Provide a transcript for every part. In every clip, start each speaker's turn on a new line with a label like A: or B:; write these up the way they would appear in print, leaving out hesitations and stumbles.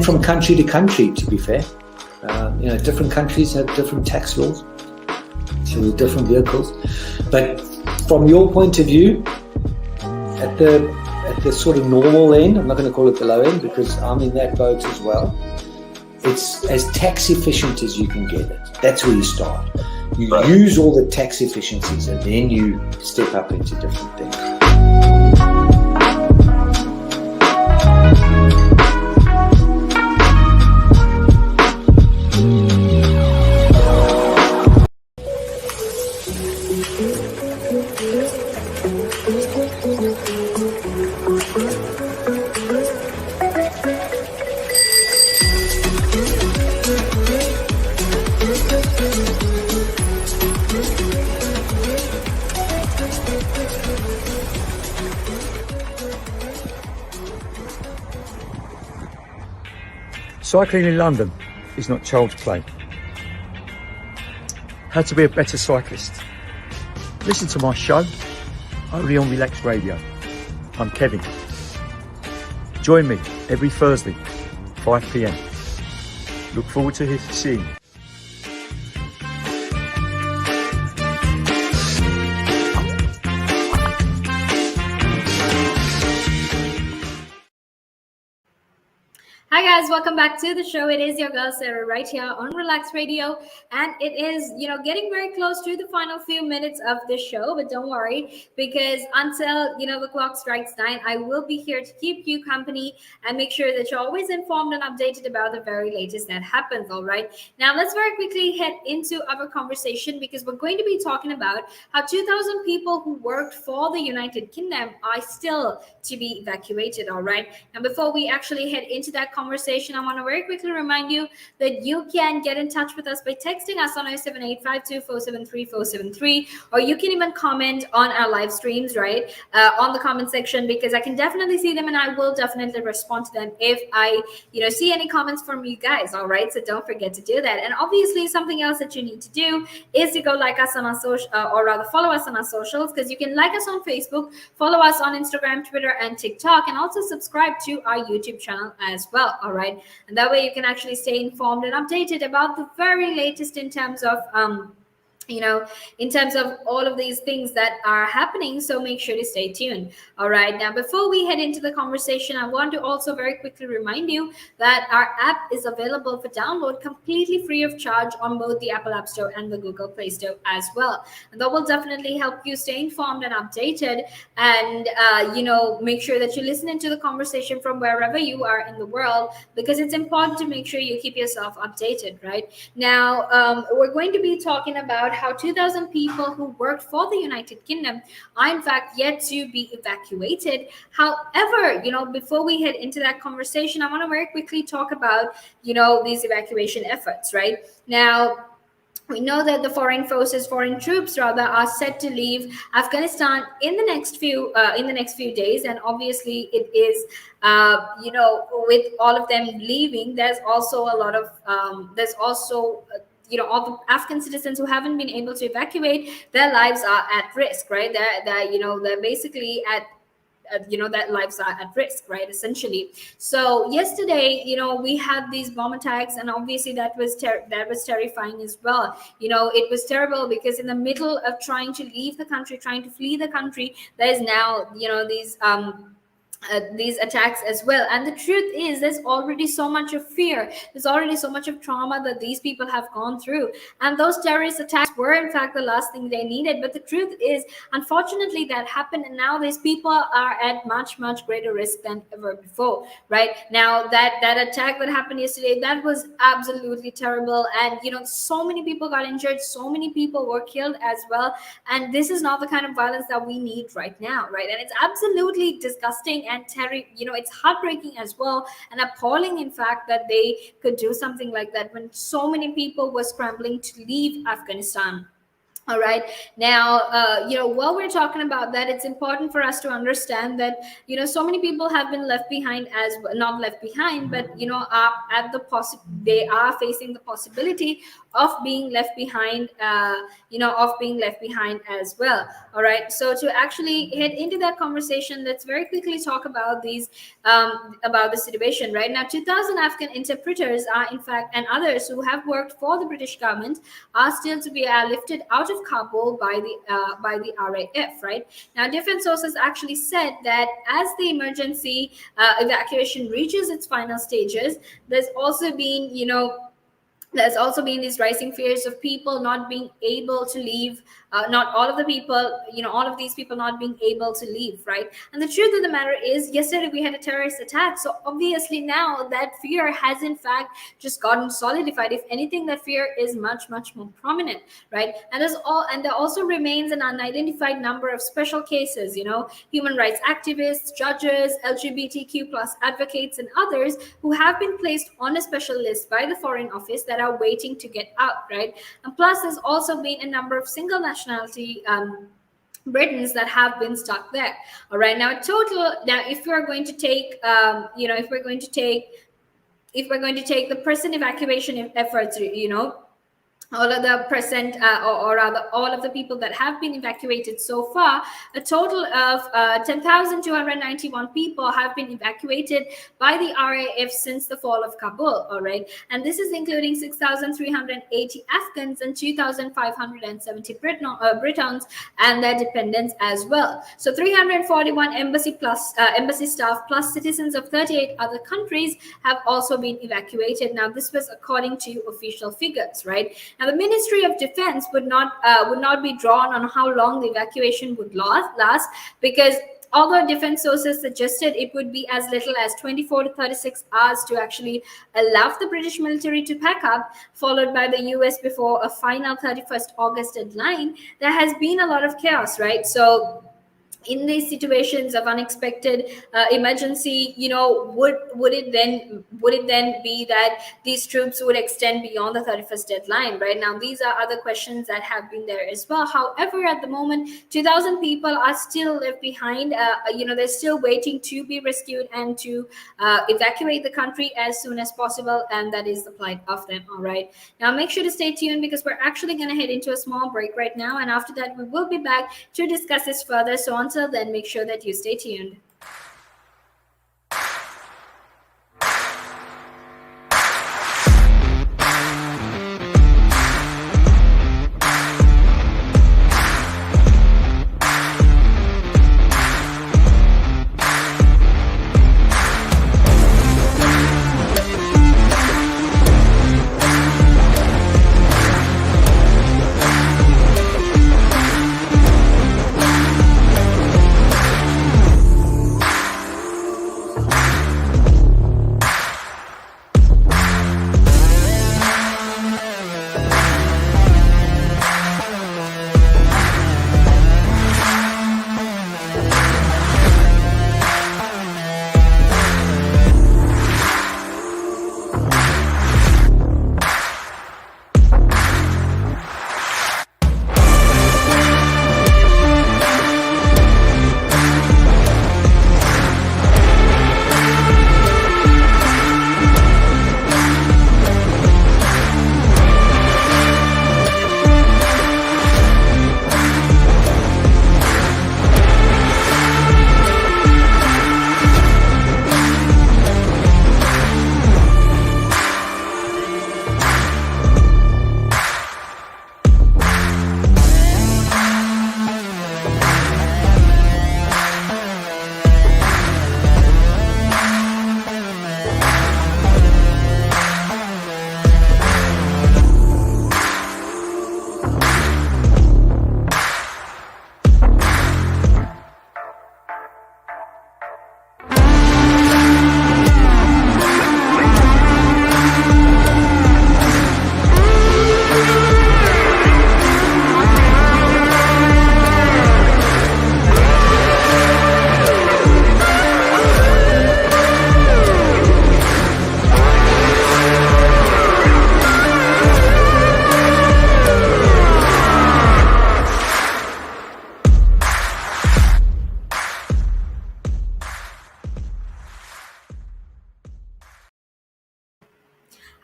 A: from country to country, to be fair. Different countries have different tax laws, so with different vehicles. But from your point of view, at the sort of normal end, I'm not going to call it the low end because I'm in that boat as well. It's as tax efficient as you can get it. That's where you start. You use all the tax efficiencies and then you step up into different things.
B: Cycling in London is not child's play. How to be a better cyclist. Listen to my show, only on Relaks Radio. I'm Kevin. Join me every Thursday, 5 p.m. Look forward to seeing you.
C: Hi guys, welcome back to the show. It is your girl Sarah right here on Relaks Radio, and it is getting very close to the final few minutes of the show. But don't worry, because until the clock strikes 9, I will be here to keep you company and make sure that you're always informed and updated about the very latest that happens. All right, now let's very quickly head into our conversation because we're going to be talking about how 2,000 people who worked for the United Kingdom are still to be evacuated. All right, and before we actually head into that conversation, I want to very quickly remind you that you can get in touch with us by texting us on 07852473473, or you can even comment on our live streams, right, on the comment section, because I can definitely see them and I will definitely respond to them if I see any comments from you guys. All right, so don't forget to do that. And obviously something else that you need to do is to go like us on our social, or rather follow us on our socials, because you can like us on Facebook, follow us on Instagram, Twitter, and TikTok, and also subscribe to our YouTube channel as well. All right, and that way you can actually stay informed and updated about the very latest in terms of in terms of all of these things that are happening. So make sure to stay tuned. All right, now before we head into the conversation, I want to also very quickly remind you that our app is available for download completely free of charge on both the Apple App Store and the Google Play Store as well, and that will definitely help you stay informed and updated, and make sure that you're listening to the conversation from wherever you are in the world, because it's important to make sure you keep yourself updated. Right now, we're going to be talking about how 2,000 people who worked for the United Kingdom are in fact yet to be evacuated. However, before we head into that conversation, I want to very quickly talk about, these evacuation efforts. Right now, we know that the foreign troops rather, are set to leave Afghanistan in the next few days, and obviously it is with all of them leaving, there's also a lot of all the Afghan citizens who haven't been able to evacuate, their lives are at risk, right? They're basically at that lives are at risk, right, essentially. So yesterday, we had these bomb attacks, and obviously that was terrifying as well. It was terrible because in the middle of trying to leave the country, trying to flee the country, there's now these attacks as well. And the truth is, there's already so much of fear, there's already so much of trauma that these people have gone through, and those terrorist attacks were in fact the last thing they needed. But the truth is, unfortunately, that happened, and now these people are at much greater risk than ever before. Right now, that attack that happened yesterday, that was absolutely terrible, and so many people got injured, so many people were killed as well, and this is not the kind of violence that we need right now. Right, and it's absolutely disgusting and it's heartbreaking as well, and appalling in fact that they could do something like that when so many people were scrambling to leave Afghanistan. All right. Now, while we're talking about that, it's important for us to understand that, so many people have been left behind, as not left behind, but, are at the they are facing the possibility of being left behind, as well. All right. So to actually head into that conversation, let's very quickly talk about about the situation right now. 2,000 Afghan interpreters are, in fact, and others who have worked for the British government are still to be lifted out of Kabul by the RAF. Right now, different sources actually said that as the emergency evacuation reaches its final stages, there's also been these rising fears of people not being able to leave, not all of the people, all of these people not being able to leave, right? And the truth of the matter is, yesterday we had a terrorist attack. So obviously now that fear has in fact just gotten solidified. If anything, that fear is much, much more prominent, right? And there also remains an unidentified number of special cases, human rights activists, judges, LGBTQ plus advocates, and others who have been placed on a special list by the Foreign Office that are waiting to get out, right? And plus, there's also been a number of single nationality Britons that have been stuck there. All right, now if we're going to take, if we're going to take the present evacuation efforts, all of the present, or rather all of the people that have been evacuated so far, a total of 10,291 people have been evacuated by the RAF since the fall of Kabul. All right, and this is including 6,380 Afghans and 2,570 Britons and their dependents as well. So 341 embassy staff plus citizens of 38 other countries have also been evacuated. Now, this was according to official figures, right? Now, the Ministry of Defense would not be drawn on how long the evacuation would last, because although defense sources suggested it would be as little as 24 to 36 hours to actually allow the British military to pack up, followed by the US before a final 31st August deadline, there has been a lot of chaos, right? So in these situations of unexpected emergency, would it then be that these troops would extend beyond the 31st deadline? Right now, these are other questions that have been there as well. However, at the moment, 2,000 people are still left behind. They're still waiting to be rescued and to evacuate the country as soon as possible, and that is the plight of them. All right. Now, make sure to stay tuned, because we're actually going to head into a small break right now, and after that, we will be back to discuss this further. So until then, make sure that you stay tuned.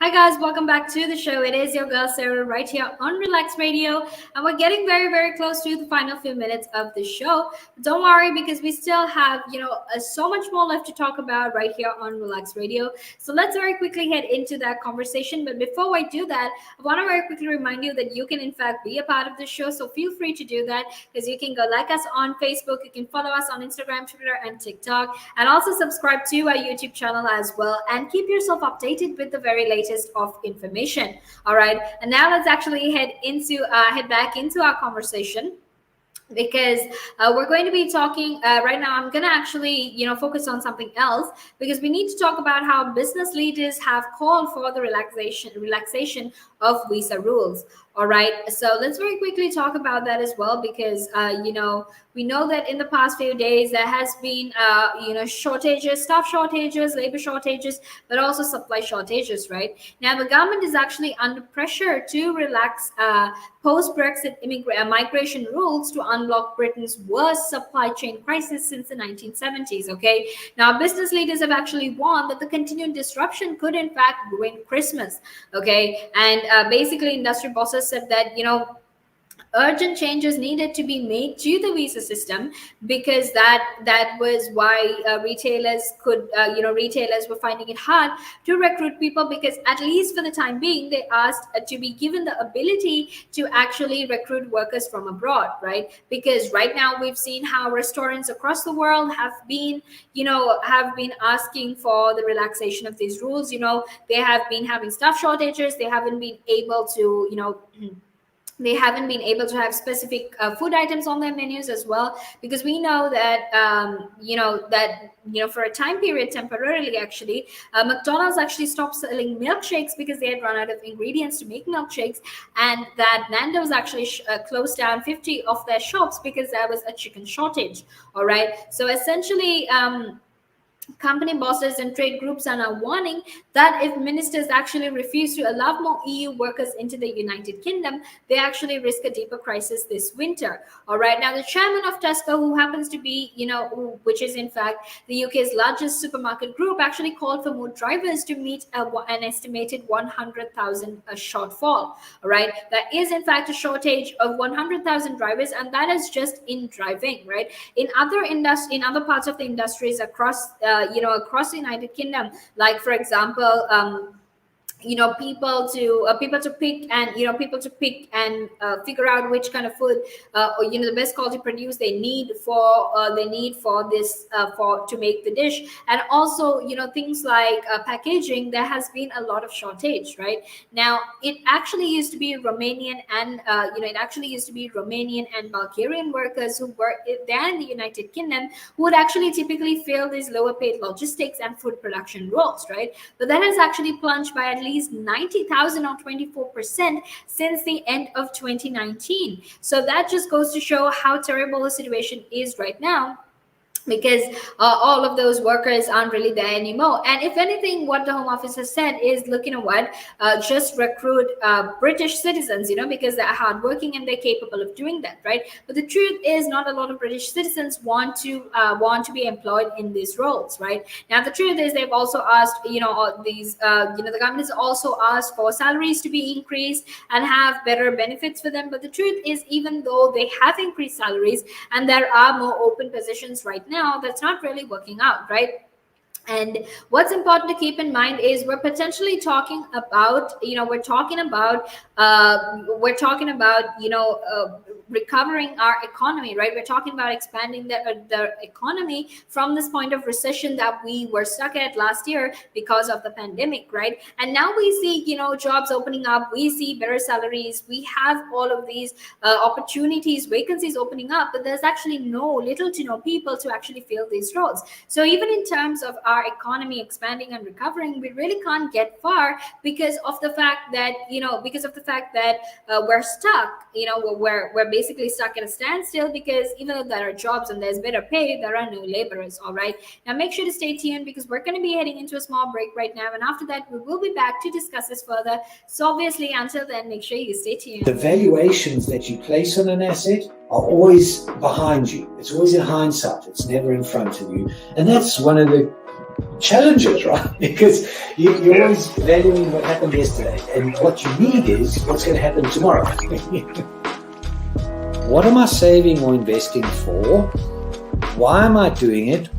C: Hi guys, welcome back to the show. It is your girl Sarah right here on Relax Radio, and we're getting very, very close to the final few minutes of the show. But don't worry, because we still have, so much more left to talk about right here on Relax Radio. So let's very quickly head into that conversation. But before I do that, I want to very quickly remind you that you can in fact be a part of the show. So feel free to do that, because you can go like us on Facebook, you can follow us on Instagram, Twitter, and TikTok, and also subscribe to our YouTube channel as well, and keep yourself updated with the very latest of information. All right, and now let's actually head back into our conversation, because we're going to be talking right now. I'm going to actually focus on something else, because we need to talk about how business leaders have called for the relaxation of visa rules. All right, so let's very quickly talk about that as well, because we know that in the past few days there has been shortages, staff shortages, labor shortages, but also supply shortages. Right now, the government is actually under pressure to relax post-Brexit migration rules to unblock Britain's worst supply chain crisis since the 1970s. Okay, now business leaders have actually warned that the continued disruption could in fact ruin Christmas. Okay, and basically industry bosses said that urgent changes needed to be made to the visa system, because that was why retailers were finding it hard to recruit people, because at least for the time being they asked to be given the ability to actually recruit workers from abroad, right? Because right now we've seen how restaurants across the world have been asking for the relaxation of these rules. They have been having staff shortages. They haven't been able to have specific food items on their menus as well, because we know that for a time period, temporarily actually, McDonald's actually stopped selling milkshakes because they had run out of ingredients to make milkshakes, and that Nando's actually closed down 50 of their shops because there was a chicken shortage. All right, so essentially company bosses and trade groups are now warning that if ministers actually refuse to allow more EU workers into the United Kingdom, they actually risk a deeper crisis this winter. All right, now the chairman of Tesco, who happens to be, which is in fact the UK's largest supermarket group, actually called for more drivers to meet an estimated 100,000 shortfall. All right, there is in fact a shortage of 100,000 drivers, and that is just in driving. Right, in other parts of the industries across across the United Kingdom, like for example, people to pick and figure out which kind of food or the best quality produce they need for this to make the dish, and also things like packaging. There has been a lot of shortage. Right now, it actually used to be Romanian and Bulgarian workers who were there in the United Kingdom, who would actually typically fill these lower paid logistics and food production roles. Right, but that has actually plunged by at least 90,000 or 24% since the end of 2019. So that just goes to show how terrible the situation is right now, because all of those workers aren't really there anymore. And if anything, what the Home Office has said is, look, just recruit British citizens, because they're hardworking and they're capable of doing that, right? But the truth is, not a lot of British citizens want to be employed in these roles, right? Now, the truth is, they've also asked, the government has also asked for salaries to be increased and have better benefits for them. But the truth is, even though they have increased salaries and there are more open positions right now, that's not really working out, right? And what's important to keep in mind is we're potentially talking about, recovering our economy, right? We're talking about expanding the economy from this point of recession that we were stuck at last year because of the pandemic, right? And now we see, jobs opening up, we see better salaries, we have all of these opportunities, vacancies opening up, but there's actually little to no people to actually fill these roles. So even in terms of our economy expanding and recovering, we really can't get far because of the fact that we're stuck. We're basically stuck at a standstill, because even though there are jobs and there's better pay, there are no laborers. All right, now make sure to stay tuned, because we're going to be heading into a small break right now, and after that we will be back to discuss this further. So obviously, until then, make sure you stay tuned.
A: The valuations that you place on an asset are always behind you. It's always in hindsight. It's never in front of you. And that's one of the challenges, right? Because you're always valuing what happened yesterday, and what you need is what's going to happen tomorrow. What am I saving or investing for? Why am I doing it?